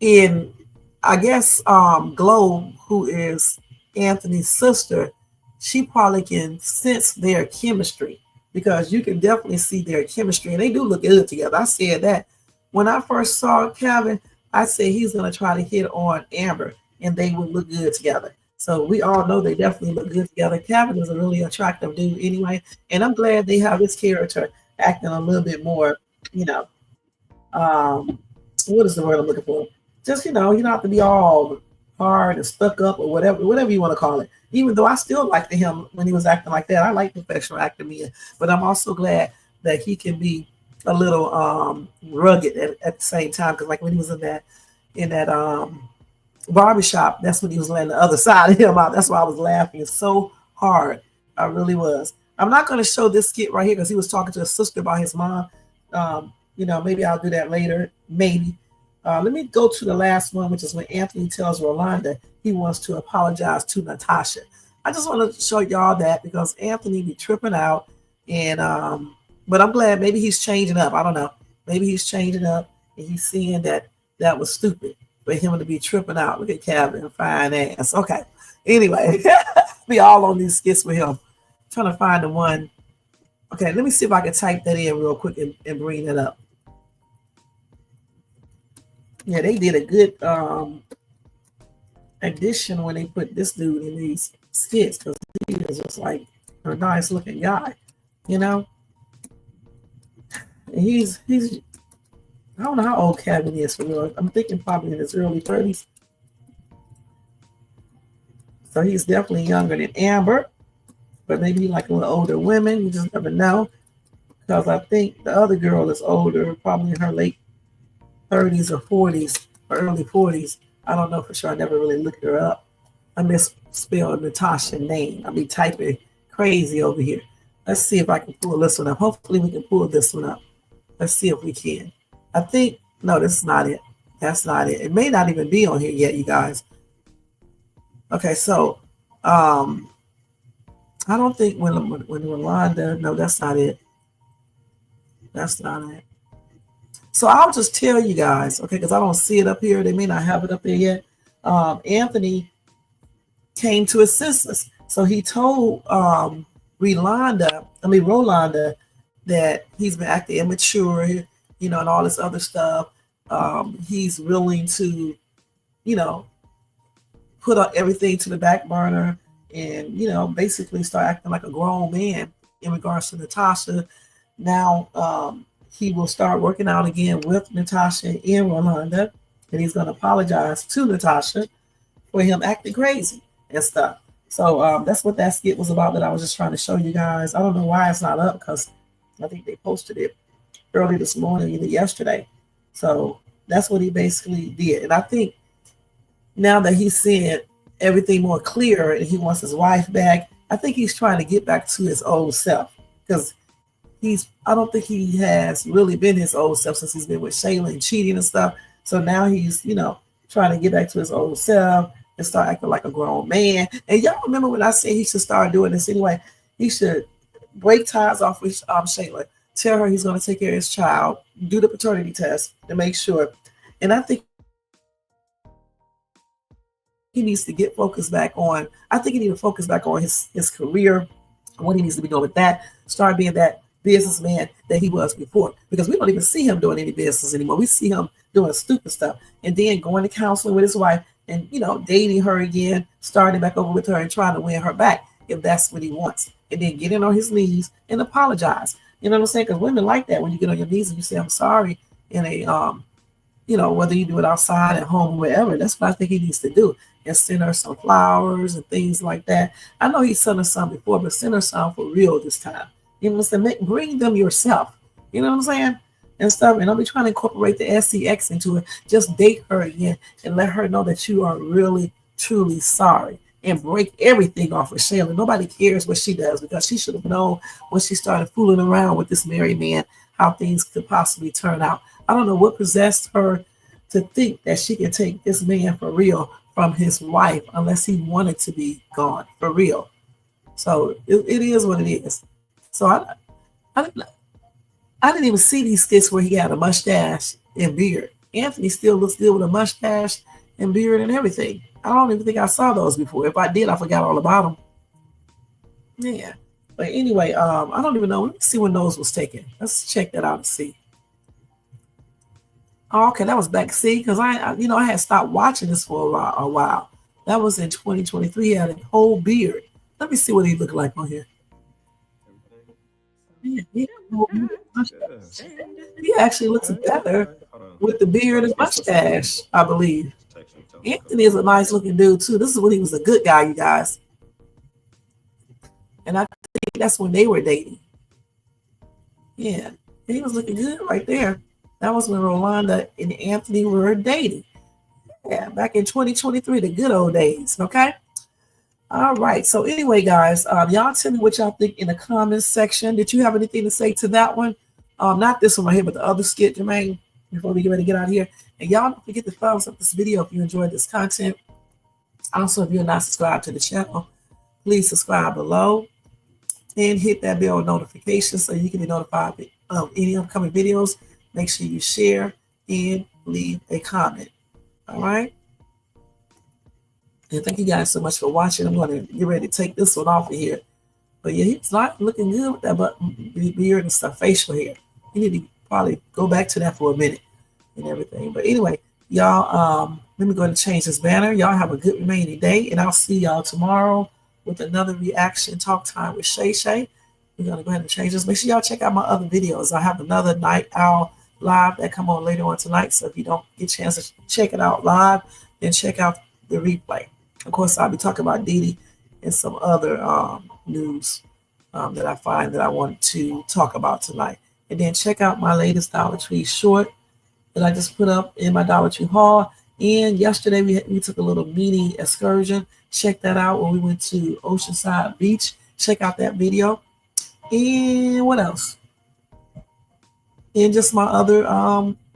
In, I guess, Glow, who is Anthony's sister, she probably can sense their chemistry, because you can definitely see their chemistry, and they do look good together. I said that when I first saw Kevin, I said he's going to try to hit on Amber, and they would look good together. So we all know they definitely look good together. Kevin is a really attractive dude anyway, and I'm glad they have his character acting a little bit more, what is the word I'm looking for? Just, you don't have to be all hard and stuck up or whatever you want to call it. Even though I still liked him when he was acting like that. I like professional acting men, but I'm also glad that he can be a little rugged at the same time. Because like when he was in that barbershop, that's when he was letting the other side of him out. That's why I was laughing so hard. I really was. I'm not going to show this skit right here because he was talking to his sister about his mom. Maybe I'll do that later. Maybe. Let me go to the last one, which is when Anthony tells Rolanda he wants to apologize to Natasha. I just want to show y'all that because Anthony be tripping out, and but I'm glad maybe he's changing up. I don't know. Maybe he's changing up and he's seeing that was stupid for him to be tripping out. Look at Kevin, fine ass. Okay. Anyway, be all on these skits with him. Trying to find the one. Okay, let me see if I can type that in real quick and bring that up. Yeah, they did a good addition when they put this dude in these skits, because he is just like a nice looking guy, And he's I don't know how old Kevin is for real. I'm thinking probably in his early 30s. So he's definitely younger than Amber, but maybe like a little older women. You just never know, because I think the other girl is older, probably in her late 30s or 40s or early 40s. I don't know for sure. I never really looked her up. I misspelled Natasha's name. I'll be typing crazy over here. Let's see if I can pull this one up. Hopefully we can pull this one up. Let's see if we can. I think, no, this is not it. That's not it. It may not even be on here yet, you guys. Okay, so I don't think when Rolanda, no, that's not it. That's not it. So I'll just tell you guys, okay, because I don't see it up here. They may not have it up there yet. Anthony came to his senses. So he told Rolanda that he's been acting immature, and all this other stuff. He's willing to, put up everything to the back burner and, basically start acting like a grown man in regards to Natasha. Now, he will start working out again with Natasha and Rolanda, and he's going to apologize to Natasha for him acting crazy and stuff. So that's what that skit was about that I was just trying to show you guys. I don't know why it's not up because I think they posted it early this morning, either yesterday. So that's what he basically did. And I think now that he's seeing everything more clear and he wants his wife back, I think he's trying to get back to his old self because I don't think he has really been his old self since he's been with Shayla and cheating and stuff. So now he's, trying to get back to his old self and start acting like a grown man. And y'all remember when I said he should start doing this anyway? He should break ties off with Shayla, tell her he's going to take care of his child, do the paternity test to make sure. And I think he needs to get focused back on, his career, what he needs to be doing with that, start being that businessman that he was before, because we don't even see him doing any business anymore. We see him doing stupid stuff and then going to counseling with his wife and dating her again, starting back over with her and trying to win her back if that's what he wants, and then getting on his knees and apologize. You know what I'm saying? Because women like that when you get on your knees and you say I'm sorry in a whether you do it outside, at home, wherever. That's what I think he needs to do, and send her some flowers and things like that. I know he sent her some before, but send her some for real this time. You know what I'm saying? Bring them yourself. You know what I'm saying? And stuff. And I'll be trying to incorporate the SCX into it. Just date her again and let her know that you are really, truly sorry. And break everything off of Shayla. Nobody cares what she does because she should have known when she started fooling around with this married man how things could possibly turn out. I don't know what possessed her to think that she could take this man for real from his wife unless he wanted to be gone for real. So it is what it is. So I didn't even see these skits where he had a mustache and beard. Anthony still looks good with a mustache and beard and everything. I don't even think I saw those before. If I did, I forgot all about them. Yeah. But anyway, I don't even know. Let me see when those was taken. Let's check that out and see. Oh, okay, that was back. See, because I had stopped watching this for a while. That was in 2023. He had a whole beard. Let me see what he looked like on here. Yeah, he actually looks better with the beard and mustache, I believe. Anthony is a nice looking dude too. This is when he was a good guy, you guys. And I think that's when they were dating. Yeah, he was looking good right there. That was when Rolanda and Anthony were dating. Yeah, back in 2023, the good old days. Okay. All right. So anyway, guys, y'all tell me what y'all think in the comments section. Did you have anything to say to that one? Not this one right here, but the other skit, Jermaine, before we get ready to get out of here. And y'all don't forget to thumbs up this video if you enjoyed this content. Also, if you're not subscribed to the channel, please subscribe below and hit that bell notification so you can be notified of any upcoming videos. Make sure you share and leave a comment. All right. And thank you guys so much for watching. I'm going to get ready to take this one off of here. But yeah, he's not looking good with that beard and stuff, facial hair. You need to probably go back to that for a minute and everything. But anyway, y'all, let me go ahead and change this banner. Y'all have a good remaining day, and I'll see y'all tomorrow with another reaction talk time with Shay. We're going to go ahead and change this. Make sure y'all check out my other videos. I have another Night Owl live that come on later on tonight. So if you don't get a chance to check it out live, then check out the replay. Of course, I'll be talking about Didi and some other news that I find that I want to talk about tonight. And then check out my latest Dollar Tree short that I just put up in my Dollar Tree haul. And yesterday we took a little mini excursion. Check that out when we went to Oceanside Beach. Check out that video. And what else? And just my other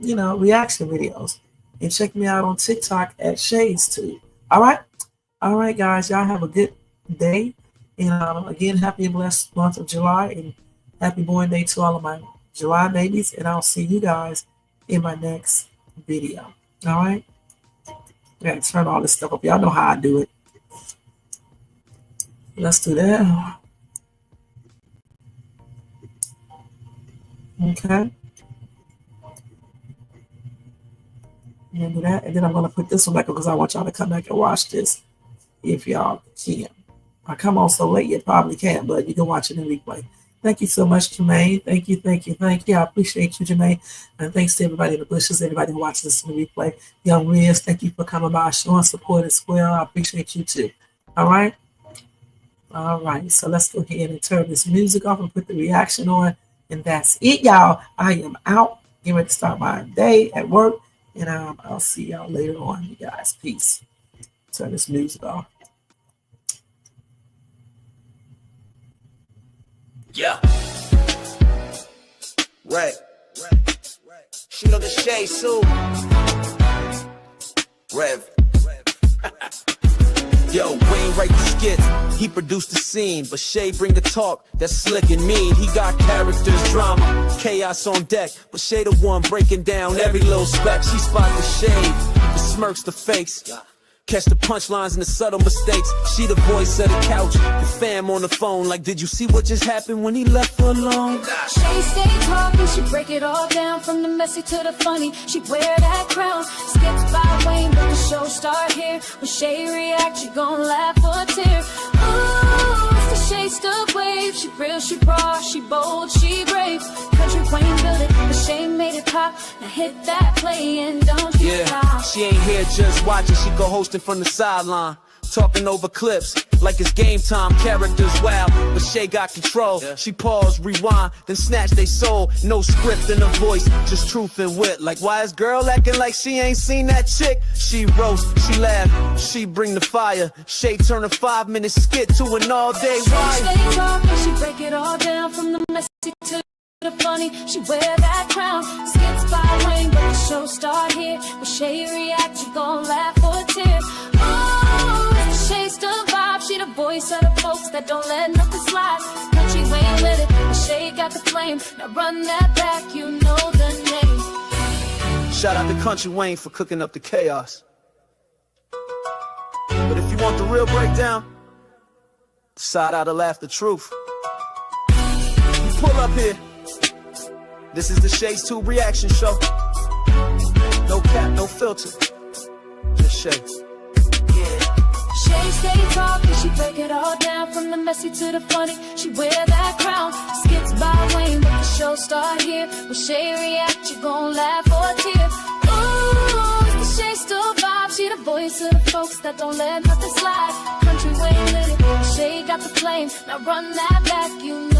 reaction videos. And check me out on TikTok at ShadesTube. All right, guys. Y'all have a good day. And again, happy and blessed month of July, and happy born day to all of my July babies. And I'll see you guys in my next video. All right. I gotta turn all this stuff up. Y'all know how I do it. Let's do that. Okay. And do that. And then I'm going to put this one back because I want y'all to come back and watch this if y'all can. I come on so late, you probably can't, but you can watch it in replay. Thank you so much, Jermaine. Thank you, thank you, thank you. I appreciate you, Jermaine. And thanks to everybody in the bushes, everybody who watches this in the replay. Young Riz, thank you for coming by, showing support as well. I appreciate you too. All right? All right. So let's go ahead and turn this music off and put the reaction on. And that's it, y'all. I am out. Getting ready to start my day at work. And I'll see y'all later on, you guys. Peace. Turn this music off. Yeah. Right. Shoot on the shade soon. Rev. Yo, Wayne write the skits, he produced the scene, but Shay bring the talk that's slick and mean. He got characters, drama, chaos on deck, but Shay the one breaking down every little speck. She spot the shade, the smirks, the fakes, catch the punchlines and the subtle mistakes. She the voice of the couch, the fam on the phone, like, did you see what just happened when he left her alone? Shay stay talking, she break it all down, from the messy to the funny. She wear that crown, skits by Wayne, but the show start here. When Shay react, you gon' laugh or tear. Ooh, it's the Shay stuck wave. She real, she raw, she bold, she brave. Kountry Wayne built it, but Shay made it pop. Now hit that play and don't you stop. She ain't here just watching, she go hosting from the sideline, talking over clips like it's game time. Characters wild, but Shay got control. She pause, rewind, then snatch they soul. No script in her voice, just truth and wit. Like, why is girl acting like she ain't seen that chick? She roast, she laugh, she bring the fire. Shay turn a 5-minute skit to an all-day ride. She stay talking, she break it all down, from the messy to the funny. She wear that crown, skits by Wayne, but the show start here. When Shay react, you gon' laugh or tear. Oh, it's the Shay still vibe. She the voice of the folks that don't let nothing slide. Kountry Wayne lit it, but Shay got the flame. Now run that back, you know the name. Shout out to Kountry Wayne for cooking up the chaos. But if you want the real breakdown, side out to laugh the truth. You pull up here. This is the Shay's 2 reaction show. No cap, no filter. Just Shay. Shay stay talking, she break it all down, from the messy to the funny. She wear that crown, skits by Wayne, but the show start here. When Shay react, you gon' laugh or tear. Ooh, it's the Shay still vibe. She the voice of the folks that don't let nothing slide. Kountry Wayne lit it, Shay got the flame. Now run that back, you know